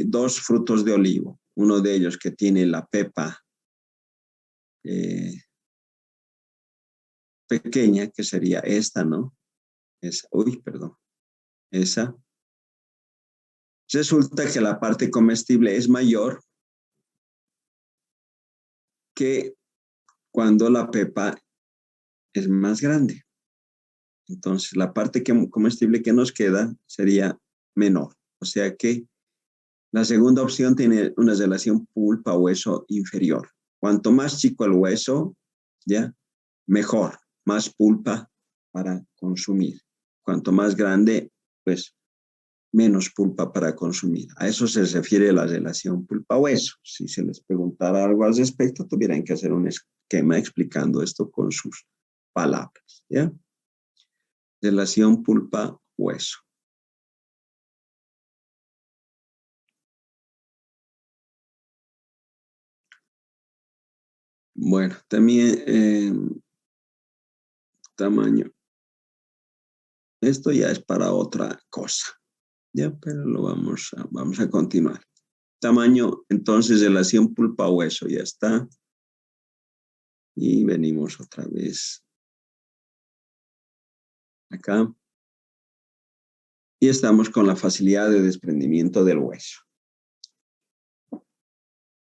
dos frutos de olivo, uno de ellos que tiene la pepa pequeña, que sería esta, ¿no? Esa, perdón, esa. Resulta que la parte comestible es mayor que cuando la pepa es más grande. Entonces, la parte comestible que nos queda sería menor. O sea que la segunda opción tiene una relación pulpa-hueso inferior. Cuanto más chico el hueso, ya, mejor, más pulpa para consumir. Cuanto más grande, pues menos pulpa para consumir. A eso se refiere la relación pulpa-hueso. Si se les preguntara algo al respecto, tuvieran que hacer un esquema explicando esto con sus palabras, ¿ya? Relación pulpa-hueso. Bueno, también tamaño. Esto ya es para otra cosa, ¿ya? Pero lo vamos a continuar. Tamaño, entonces, relación pulpa-hueso, ya está. Y venimos otra vez acá. Y estamos con la facilidad de desprendimiento del hueso.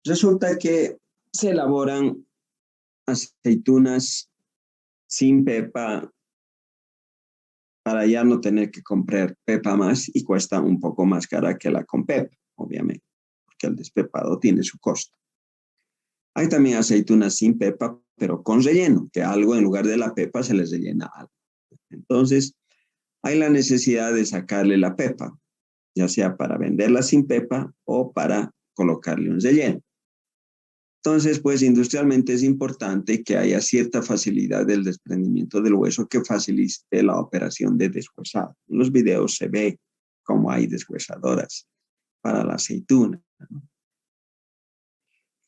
Resulta que se elaboran aceitunas sin pepa para ya no tener que comprar pepa más y cuesta un poco más cara que la con pepa, obviamente, porque el despepado tiene su costo. Hay también aceitunas sin pepa, pero con relleno, que algo en lugar de la pepa se les rellena algo. Entonces, hay la necesidad de sacarle la pepa, ya sea para venderla sin pepa o para colocarle un relleno. Entonces, pues industrialmente es importante que haya cierta facilidad del desprendimiento del hueso que facilite la operación de deshuesado. En los videos se ve cómo hay deshuesadoras para la aceituna, ¿no?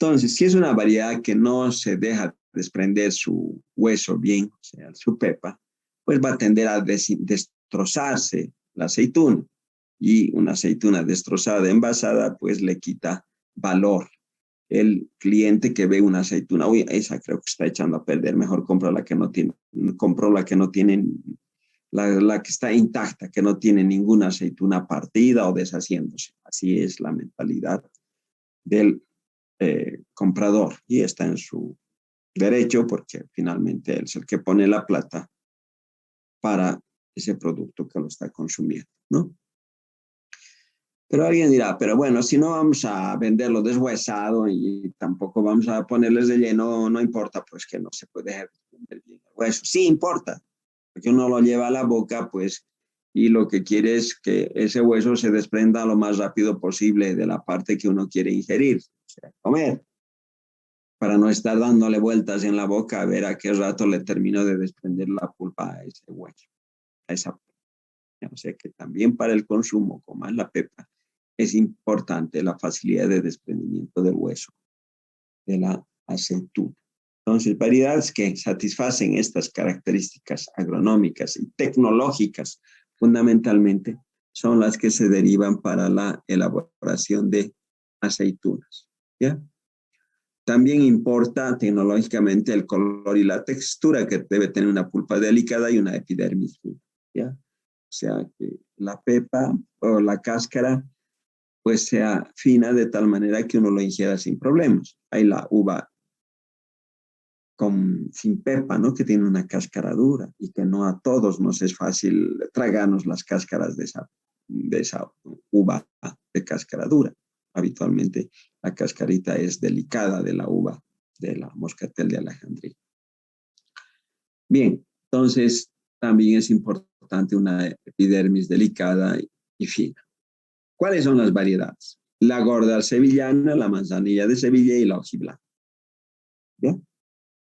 Entonces, si es una variedad que no se deja desprender su hueso bien, o sea, su pepa, pues va a tender a destrozarse la aceituna. Y una aceituna destrozada, envasada, pues le quita valor. El cliente que ve una aceituna, uy, esa creo que está echando a perder, mejor compro la que no tiene, la que está intacta, que no tiene ninguna aceituna partida o deshaciéndose. Así es la mentalidad del comprador y está en su derecho porque finalmente él es el que pone la plata para ese producto que lo está consumiendo, ¿no? Pero alguien dirá, pero bueno, si no vamos a venderlo deshuesado y tampoco vamos a ponerles relleno, no importa, pues que no se puede vender bien el hueso. Sí importa, porque uno lo lleva a la boca, pues, y lo que quiere es que ese hueso se desprenda lo más rápido posible de la parte que uno quiere ingerir, o sea, comer, para no estar dándole vueltas en la boca a ver a qué rato le termino de desprender la pulpa a ese hueso, a esa pulpa. O sea que también para el consumo, como es la pepa, es importante la facilidad de desprendimiento del hueso de la aceituna. Entonces, variedades que satisfacen estas características agronómicas y tecnológicas, fundamentalmente, son las que se derivan para la elaboración de aceitunas, ¿ya? También importa tecnológicamente el color y la textura, que debe tener una pulpa delicada y una epidermis fina, ¿ya? O sea, que la pepa o la cáscara pues sea fina de tal manera que uno lo ingiera sin problemas. Hay la uva sin pepa, ¿no? Que tiene una cáscara dura y que no a todos nos es fácil tragarnos las cáscaras de esa uva de cáscara dura. Habitualmente la cascarita es delicada de la uva de la moscatel de Alejandría. Bien, entonces también es importante una epidermis delicada y fina. ¿Cuáles son las variedades? La gorda sevillana, la manzanilla de Sevilla y la hojiblanca. ¿Bien?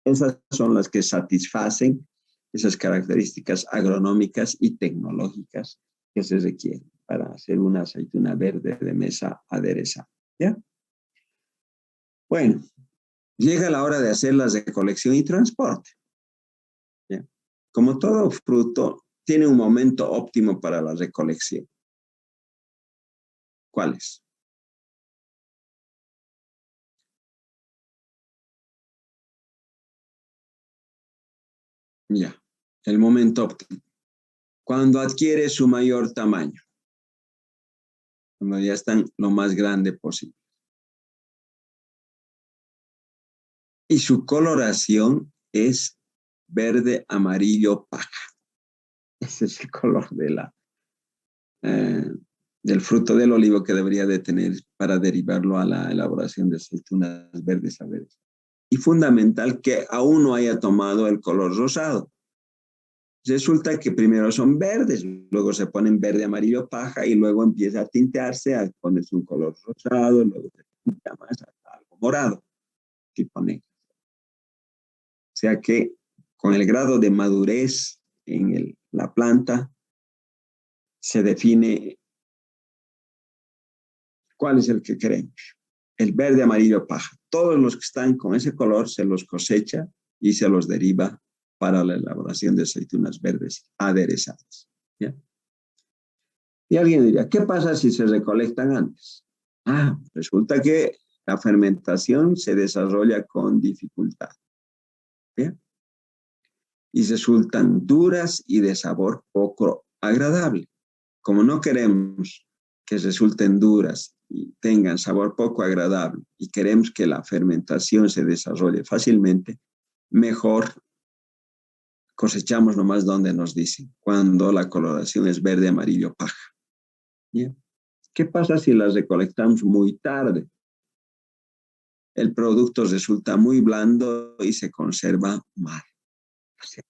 Esas son las que satisfacen esas características agronómicas y tecnológicas que se requieren para hacer una aceituna verde de mesa aderezada. ¿Ya? Bueno, llega la hora de hacer las de recolección y transporte. ¿Ya? Como todo fruto, tiene un momento óptimo para la recolección. ¿Cuál es? Ya, el momento óptimo. Cuando adquiere su mayor tamaño, cuando ya están lo más grande posible. Y su coloración es verde, amarillo, paja. Ese es el color del fruto del olivo que debería de tener para derivarlo a la elaboración de aceitunas verdes a verdes. Y fundamental que aún no haya tomado el color rosado. Resulta que primero son verdes, luego se ponen verde, amarillo, paja y luego empieza a tintearse, a ponerse un color rosado, luego se tinta más hasta algo morado, tipo negro. O sea que con el grado de madurez en la planta se define cuál es el que queremos. El verde, amarillo, paja. Todos los que están con ese color se los cosecha y se los deriva para la elaboración de aceitunas verdes aderezadas. ¿Ya? Y alguien diría, ¿qué pasa si se recolectan antes? Resulta que la fermentación se desarrolla con dificultad. ¿Bien? Y resultan duras y de sabor poco agradable. Como no queremos que resulten duras y tengan sabor poco agradable y queremos que la fermentación se desarrolle fácilmente, mejor cosechamos nomás donde nos dicen, cuando la coloración es verde, amarillo, paja. ¿Bien? ¿Qué pasa si las recolectamos muy tarde? El producto resulta muy blando y se conserva mal. O sea,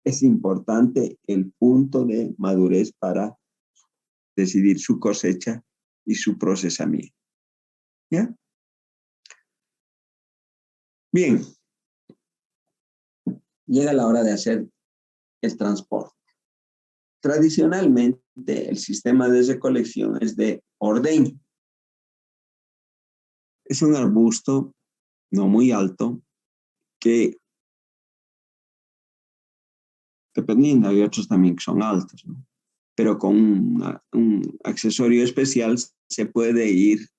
es importante el punto de madurez para decidir su cosecha y su procesamiento. ¿Ya? Bien, llega la hora de hacer el transporte. Tradicionalmente, el sistema de recolección es de ordeño. Es un arbusto no muy alto que, dependiendo, hay otros también que son altos, ¿no? Pero con un accesorio especial se puede ir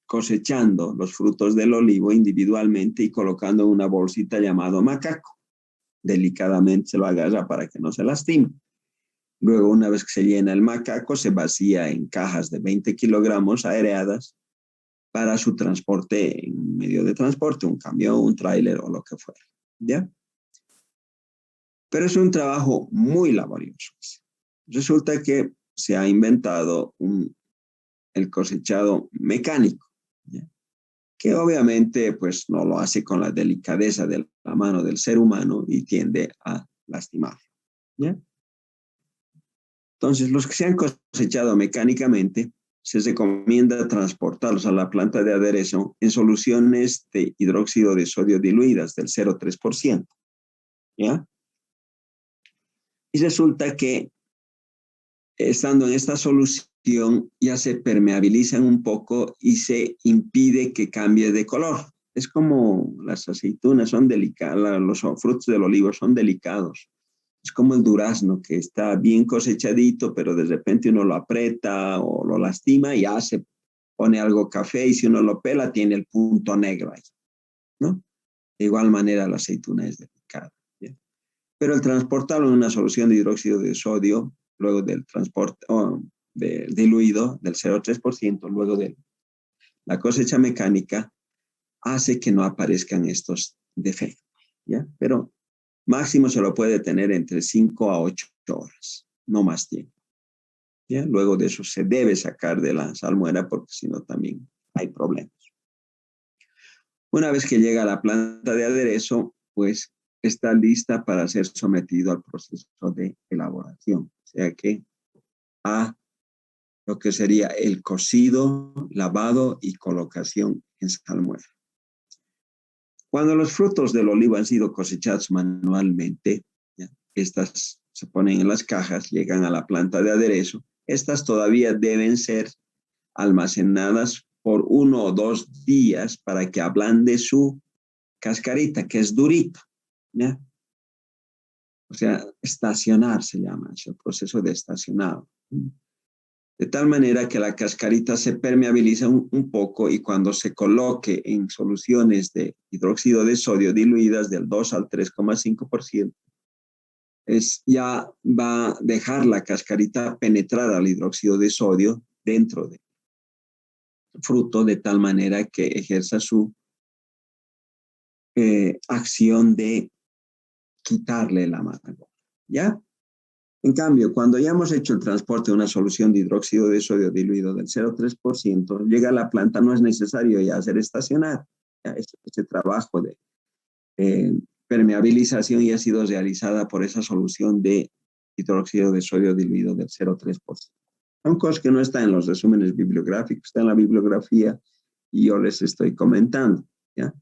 cosechando los frutos del olivo individualmente y colocando una bolsita llamada macaco. Delicadamente se lo agarra para que no se lastime. Luego, una vez que se llena el macaco, se vacía en cajas de 20 kilogramos aereadas para su transporte en medio de transporte, un camión, un tráiler o lo que fuera. ¿Ya? Pero es un trabajo muy laborioso. Resulta que se ha inventado el cosechado mecánico, ¿ya? Que obviamente pues no lo hace con la delicadeza de la mano del ser humano y tiende a lastimar. ¿Ya? Entonces, los que se han cosechado mecánicamente, se recomienda transportarlos a la planta de aderezo en soluciones de hidróxido de sodio diluidas del 0,3%. ¿Ya? Y resulta que estando en esta solución ya se permeabilizan un poco y se impide que cambie de color. Es como las aceitunas son delicadas, los frutos del olivo son delicados. Es como el durazno que está bien cosechadito, pero de repente uno lo aprieta o lo lastima y ya se pone algo café y si uno lo pela tiene el punto negro ahí, ¿no? De igual manera la aceituna es delicada. ¿Bien? Pero el transportarlo en una solución de hidróxido de sodio, luego del transporte diluido del 0,3%, luego de la cosecha mecánica, hace que no aparezcan estos defectos. ¿Ya? Pero máximo se lo puede tener entre 5 a 8 horas, no más tiempo. ¿Ya? Luego de eso se debe sacar de la salmuera porque si no también hay problemas. Una vez que llega a la planta de aderezo, pues está lista para ser sometido al proceso de elaboración. O sea que a lo que sería el cocido, lavado y colocación en salmuera. Cuando los frutos del olivo han sido cosechados manualmente, ¿ya? Estas se ponen en las cajas, llegan a la planta de aderezo. Estas todavía deben ser almacenadas por 1 o 2 días para que ablande su cascarita, que es durita. ¿Ya? O sea, estacionar se llama, es el proceso de estacionado. de tal manera que la cascarita se permeabiliza un poco y cuando se coloque en soluciones de hidróxido de sodio diluidas del 2 al 3,5%, ya va a dejar la cascarita penetrar al hidróxido de sodio dentro del fruto de tal manera que ejerza su acción de quitarle el amargor, ¿ya? En cambio, cuando ya hemos hecho el transporte de una solución de hidróxido de sodio diluido del 0,3%, llega a la planta, no es necesario ya hacer estacionar. Ya este trabajo de permeabilización ya ha sido realizada por esa solución de hidróxido de sodio diluido del 0,3%. Son cosas que no están en los resúmenes bibliográficos, está en la bibliografía y yo les estoy comentando, ¿ya?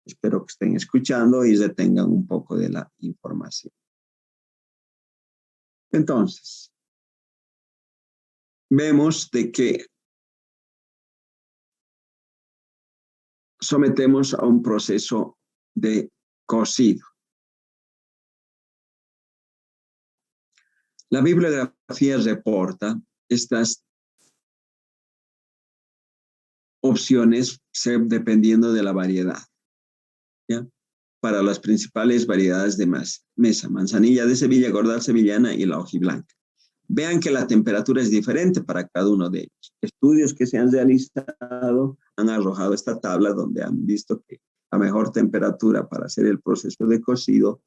Espero que estén escuchando y retengan un poco de la información. Entonces, vemos de que sometemos a un proceso de cocido. La bibliografía reporta estas opciones dependiendo de la variedad, ¿ya? Para las principales variedades de mesa, manzanilla de Sevilla, gordal sevillana y la hojiblanca. Vean que la temperatura es diferente para cada uno de ellos. Estudios que se han realizado han arrojado esta tabla donde han visto que la mejor temperatura para hacer el proceso de cocido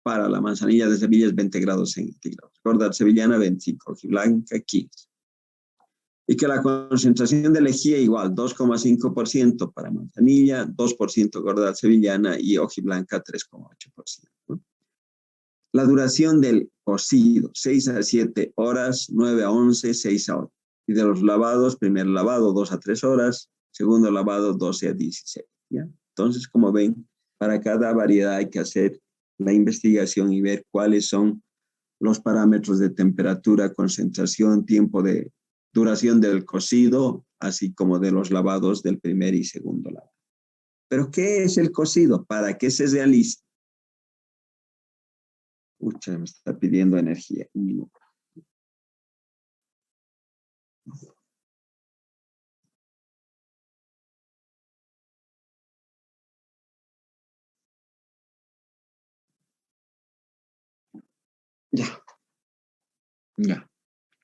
para la manzanilla de Sevilla es 20 grados centígrados, gordal sevillana 25, hojiblanca 15. Y que la concentración de lejía igual, 2,5% para manzanilla, 2% gordal sevillana y hojiblanca 3,8%. ¿no? La duración del cocido, 6 a 7 horas, 9 a 11, 6 a 8. Y de los lavados, primer lavado, 2 a 3 horas, segundo lavado, 12 a 16. ¿ya? Entonces, como ven, para cada variedad hay que hacer la investigación y ver cuáles son los parámetros de temperatura, concentración, tiempo de duración del cocido, así como de los lavados del primer y segundo lavado. ¿Pero qué es el cocido? ¿Para qué se realiza? Me está pidiendo energía. Un minuto. Ya, ya.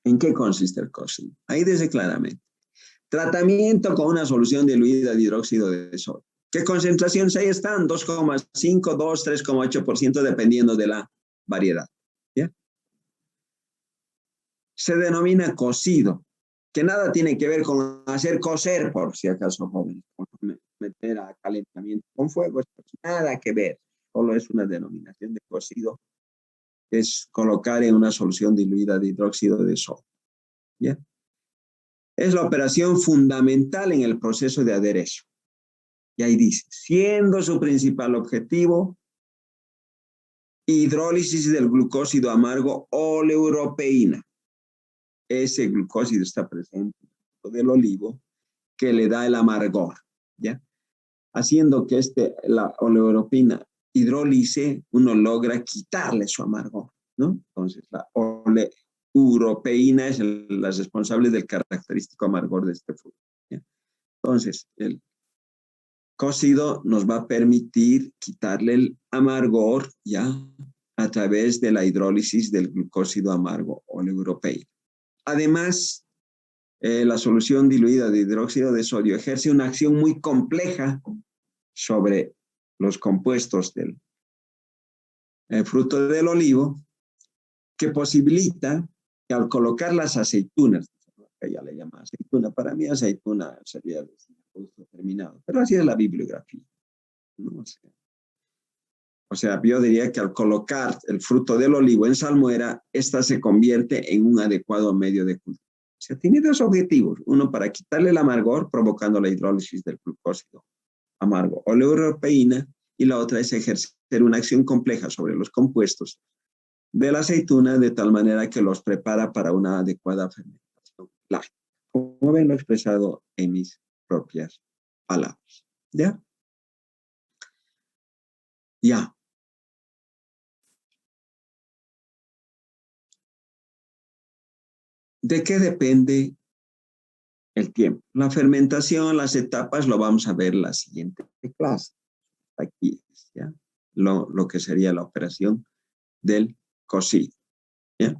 ¿En qué consiste el cocido? Ahí dice claramente. Tratamiento con una solución diluida de hidróxido de sodio. ¿Qué concentraciones ahí están? 2,5, 2, 3,8% dependiendo de la variedad. ¿Ya? Se denomina cocido, que nada tiene que ver con hacer cocer, por si acaso, jóvenes, con meter a calentamiento con fuego, nada que ver, solo es una denominación de cocido, que es colocar en una solución diluida de hidróxido de sodio. ¿Ya? Es la operación fundamental en el proceso de aderezo. Y ahí dice, siendo su principal objetivo, hidrólisis del glucósido amargo oleuropeína. Ese glucósido está presente en el olivo que le da el amargor, ¿ya? Haciendo que la oleuropina hidrólice, uno logra quitarle su amargor, ¿no? Entonces, la oleuropeína es la responsable del característico amargor de este fruto, ¿ya? Entonces, el cocido nos va a permitir quitarle el amargor, ¿ya? A través de la hidrólisis del glucósido amargo oleuropeína. Además, la solución diluida de hidróxido de sodio ejerce una acción muy compleja sobre los compuestos del fruto del olivo que posibilita que al colocar las aceitunas, que ella le llama aceituna, para mí aceituna sería el producto terminado, pero así es la bibliografía. ¿no? O sea, yo diría que al colocar el fruto del olivo en salmuera, esta se convierte en un adecuado medio de cultivo. O sea, tiene dos objetivos. Uno, para quitarle el amargor, provocando la hidrólisis del glucósido amargo oleuropeína, y la otra es ejercer una acción compleja sobre los compuestos de la aceituna de tal manera que los prepara para una adecuada fermentación láctea. Como ven, lo he expresado en mis propias palabras. ¿Ya? Ya. ¿De qué depende el tiempo? La fermentación, las etapas, lo vamos a ver en la siguiente clase. Aquí, ¿ya? Lo que sería la operación del cocido, ¿ya?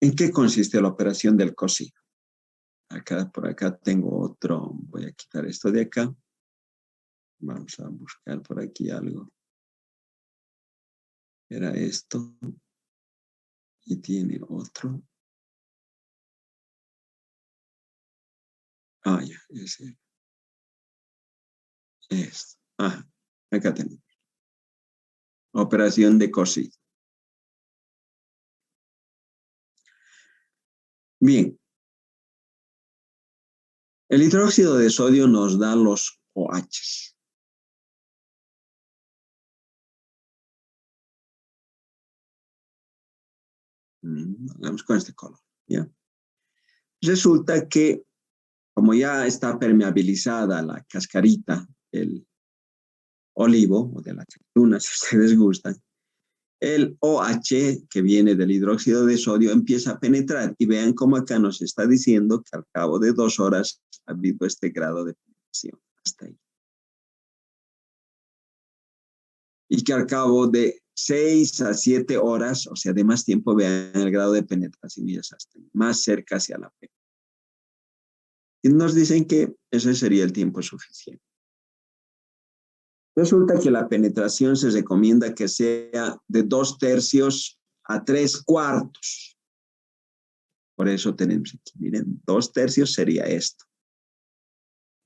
¿En qué consiste la operación del cocido? Acá, por acá tengo otro. Voy a quitar esto de acá. Vamos a buscar por aquí algo. Era esto. Y tiene otro. Ah, ya, ese. Esto. Ah, acá tenemos. Operación de cocido. Bien. El hidróxido de sodio nos da los OH. Vamos con este color, ¿ya? Resulta que, como ya está permeabilizada la cascarita del olivo o de la aceituna, si ustedes gustan, el OH que viene del hidróxido de sodio empieza a penetrar. Y vean cómo acá nos está diciendo que al cabo de 2 horas ha habido este grado de penetración. Hasta ahí. Y que al cabo de 6 a 7 horas, o sea, de más tiempo, vean el grado de penetración y es hasta ahí, más cerca hacia la P. Y nos dicen que ese sería el tiempo suficiente. Resulta que la penetración se recomienda que sea de 2/3 a 3/4. Por eso tenemos aquí, miren, 2/3 sería esto.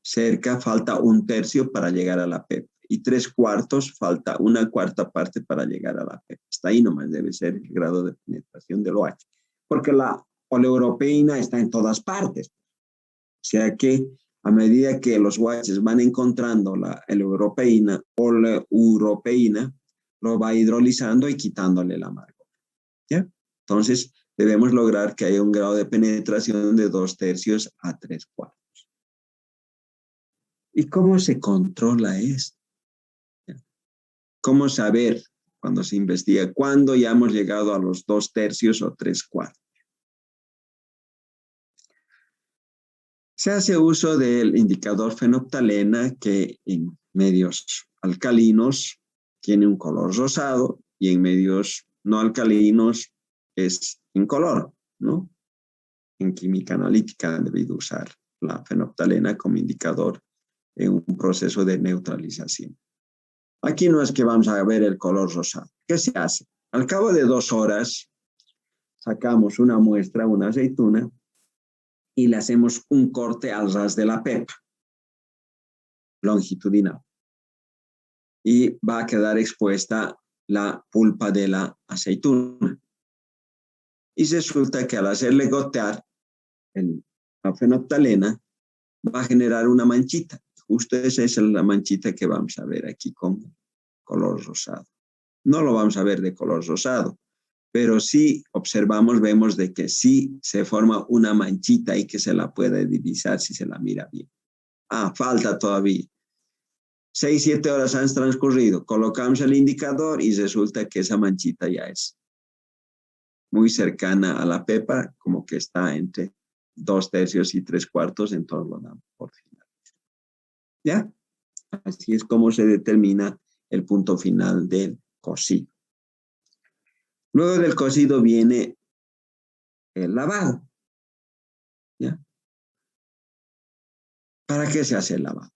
Cerca falta 1/3 para llegar a la PEP. Y 3/4 falta 1/4 parte para llegar a la PEP. Hasta ahí nomás debe ser el grado de penetración del OH. Porque la oleuropeína está en todas partes. O sea que a medida que los OHs van encontrando la oleuropeína, lo va hidrolizando y quitándole el amargor. ¿Ya? Entonces, debemos lograr que haya un grado de penetración de 2/3 a 3/4. ¿Y cómo se controla esto? ¿Cómo saber cuando se investiga cuándo ya hemos llegado a los 2/3 o 3/4? Se hace uso del indicador fenolftalena que en medios alcalinos tiene un color rosado y en medios no alcalinos es incoloro, ¿no? En química analítica han debido usar la fenolftalena como indicador en un proceso de neutralización. Aquí no es que vamos a ver el color rosado. ¿Qué se hace? Al cabo de 2 horas sacamos una muestra, una aceituna, y le hacemos un corte al ras de la pepa, longitudinal. Y va a quedar expuesta la pulpa de la aceituna. Y resulta que al hacerle gotear la fenolftalena, va a generar una manchita. Justo esa es la manchita que vamos a ver aquí con color rosado. No lo vamos a ver de color rosado, pero sí observamos, vemos de que sí se forma una manchita y que se la puede divisar si se la mira bien. Ah, falta todavía. 6, 7 horas han transcurrido, colocamos el indicador y resulta que esa manchita ya es muy cercana a la pepa, como que está entre 2/3 y 3/4, entonces lo damos por final. ¿Ya? Así es como se determina el punto final del cocido. Luego del cocido viene el lavado. ¿Ya? ¿Para qué se hace el lavado?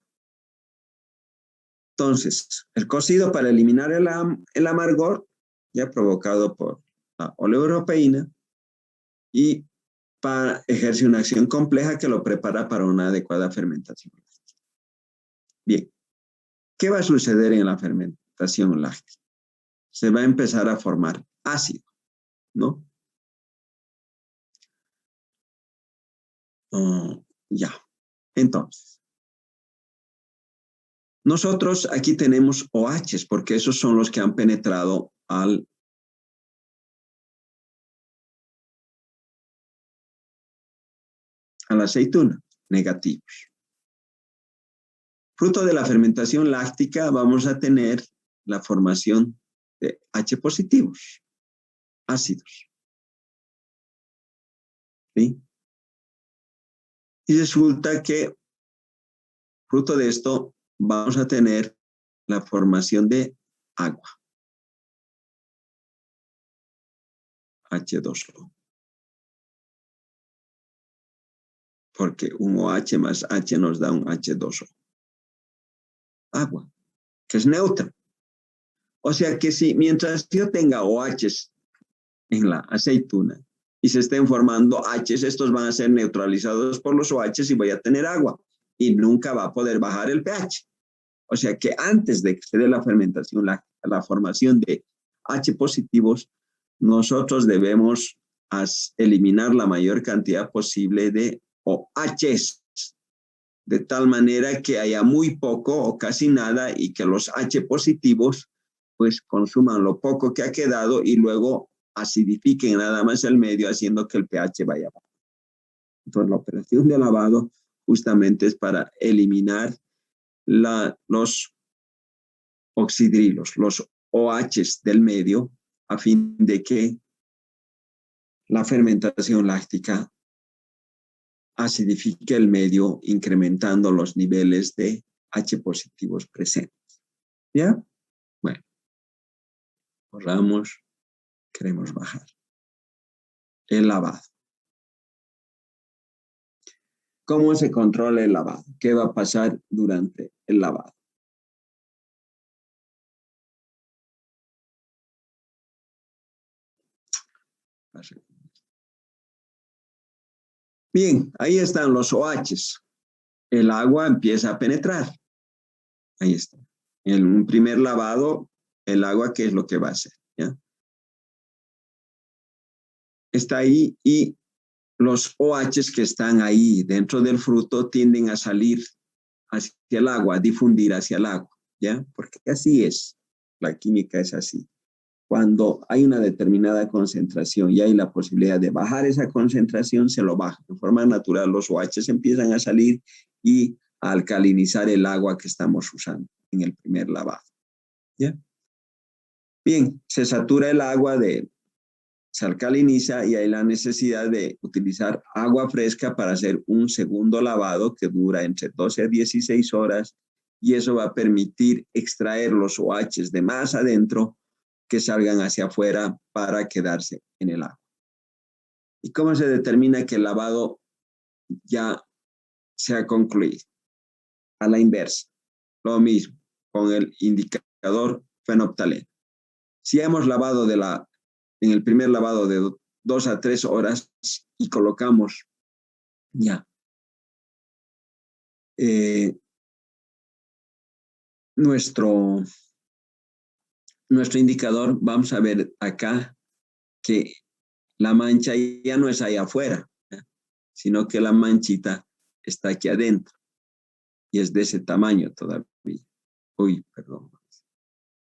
Entonces, el cocido para eliminar el amargor, ya provocado por la oleuropeína, y ejerce una acción compleja que lo prepara para una adecuada fermentación. Bien, ¿qué va a suceder en la fermentación láctea? Se va a empezar a formar ácido, ¿no? Ya, entonces, nosotros aquí tenemos OHs porque esos son los que han penetrado a la aceituna, negativos. Fruto de la fermentación láctica vamos a tener la formación de H positivos, ácidos. ¿Sí? Y resulta que, fruto de esto, vamos a tener la formación de agua, H2O. Porque un OH más H nos da un H2O. Agua, que es neutra. O sea que si mientras yo tenga OHs en la aceituna y se estén formando Hs, estos van a ser neutralizados por los OHs y voy a tener agua y nunca va a poder bajar el pH. O sea que antes de que se dé la fermentación, la formación de H positivos, nosotros debemos eliminar la mayor cantidad posible de OHs, de tal manera que haya muy poco o casi nada y que los H positivos pues consuman lo poco que ha quedado y luego acidifiquen nada más el medio, haciendo que el pH vaya abajo. Entonces la operación de lavado justamente es para eliminar los oxidrilos, los OHs del medio, a fin de que la fermentación láctica acidifique el medio, incrementando los niveles de H positivos presentes. ¿Ya? Bueno, borramos, queremos bajar. El lavado. ¿Cómo se controla el lavado? ¿Qué va a pasar durante el lavado? Bien, ahí están los OHs. El agua empieza a penetrar. Ahí está. En un primer lavado, el agua, ¿qué es lo que va a hacer? ¿Ya? Está ahí y los OHs que están ahí dentro del fruto tienden a salir hacia el agua, a difundir hacia el agua, ¿ya? Porque así es. La química es así. Cuando hay una determinada concentración y hay la posibilidad de bajar esa concentración, se lo baja. De forma natural, los OHs empiezan a salir y a alcalinizar el agua que estamos usando en el primer lavado. ¿Ya? Bien, se satura el agua, se alcaliniza y hay la necesidad de utilizar agua fresca para hacer un segundo lavado que dura entre 12 a 16 horas y eso va a permitir extraer los OHs de más adentro que salgan hacia afuera para quedarse en el agua. ¿Y cómo se determina que el lavado ya se ha concluido? A la inversa, lo mismo con el indicador fenolftaleno. Si hemos lavado en el primer lavado de 2 a 3 horas y colocamos ya nuestro indicador, vamos a ver acá que la mancha ya no es ahí afuera, ¿ya? Sino que la manchita está aquí adentro y es de ese tamaño todavía. Uy, perdón,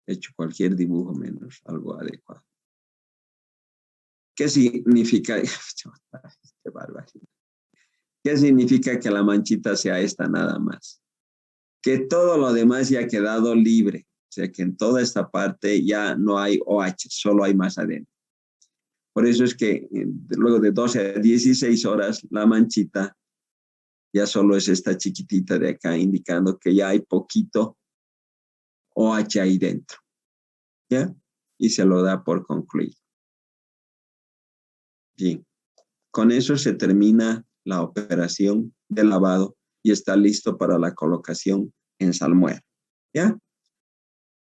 he hecho cualquier dibujo menos algo adecuado. ¿Qué significa? Qué barbaridad. ¿Qué significa que la manchita sea esta nada más? Que todo lo demás ya ha quedado libre. O sea que en toda esta parte ya no hay OH, solo hay más adentro. Por eso es que luego de 12 a 16 horas, la manchita ya solo es esta chiquitita de acá, indicando que ya hay poquito OH ahí dentro. ¿Ya? Y se lo da por concluido. Bien, con eso se termina la operación de lavado y está listo para la colocación en salmuera. ¿Ya?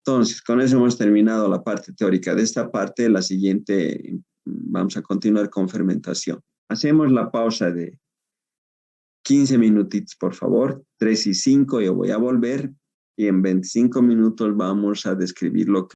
Entonces, con eso hemos terminado la parte teórica de esta parte. La siguiente, vamos a continuar con fermentación. Hacemos la pausa de 15 minutitos, por favor. 3 y 5, yo voy a volver y en 25 minutos vamos a describir lo que